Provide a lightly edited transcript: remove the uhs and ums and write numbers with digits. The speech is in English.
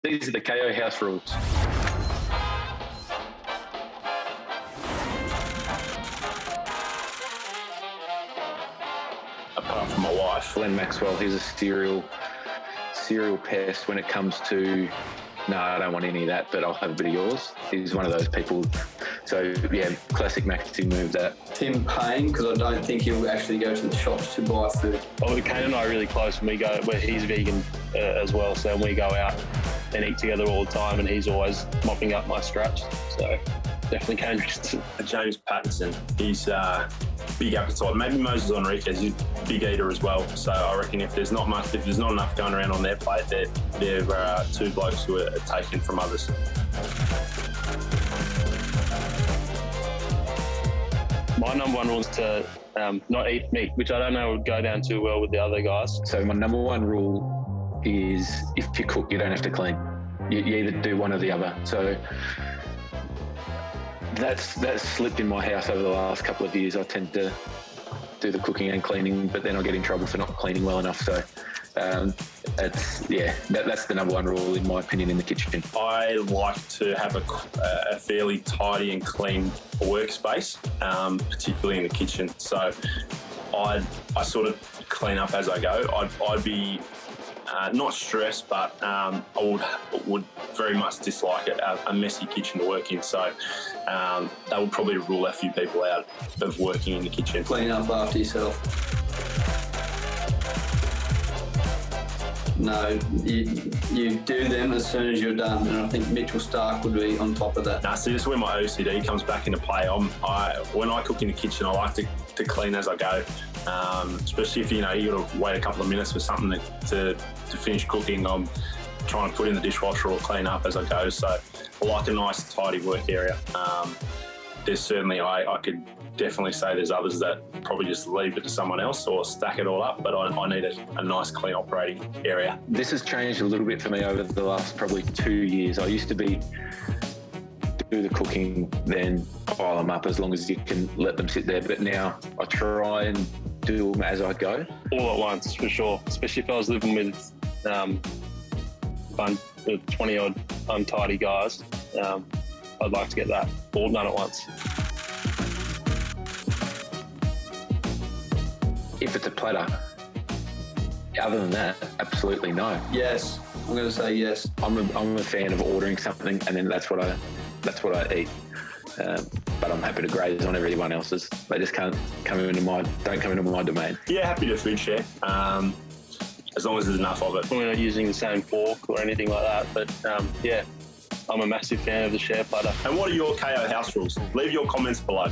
These are the Kayo house rules. Apart from my wife, Glenn Maxwell, he's a serial pest when it comes to, no, I don't want any of that, but I'll have a bit of yours. He's one of those people. So, yeah, classic Maxi move that. Tim Payne, because I don't think he'll actually go to the shops to buy food. Oh, Kane and I are really close when we go, where he's vegan as well, so we go out and eat together all the time, and he's always mopping up my scraps. So, definitely Kane Richardson. James Patterson, he's big appetite. Maybe Moses Enriquez, he's a big eater as well. So I reckon if there's not enough going around on their plate, they're two blokes who are taken from others. My number one rule is to not eat meat, which I don't know would go down too well with the other guys. So my number one rule is if you cook, you don't have to clean. You either do one or the other. So that's slipped in my house over the last couple of years. I tend to do the cooking and cleaning, but then I get in trouble for not cleaning well enough. So that's the number one rule in my opinion in the kitchen. I like to have a fairly tidy and clean workspace, particularly in the kitchen. So I sort of clean up as I go. I'd be not stressed, but I would very much dislike a messy kitchen to work in. So that would probably rule a few people out of working in the kitchen. Clean up after yourself. No, you do them as soon as you're done, and I think Mitchell Starc would be on top of that. See, this is where my OCD comes back into play. When I cook in the kitchen, I like to clean as I go, especially if you got to wait a couple of minutes for something to finish cooking. I'm trying to put in the dishwasher or clean up as I go. So I like a nice, tidy work area. There's certainly, I could definitely say there's others that probably just leave it to someone else or stack it all up, but I need a nice, clean operating area. This has changed a little bit for me over the last probably 2 years. I used to do the cooking, then pile them up as long as you can let them sit there. But now I try and do them as I go. All at once, for sure. Especially if I was living with 20-odd untidy guys. I'd like to get that all done at once. If it's a platter, other than that, absolutely no. Yes, I'm going to say yes. I'm a fan of ordering something and then that's what I eat. But I'm happy to graze on everyone else's. They just don't come into my domain. Yeah, happy to food share. As long as there's enough of it. We're not using the same fork or anything like that, but yeah, I'm a massive fan of the share platter. And what are your KO house rules? Leave your comments below.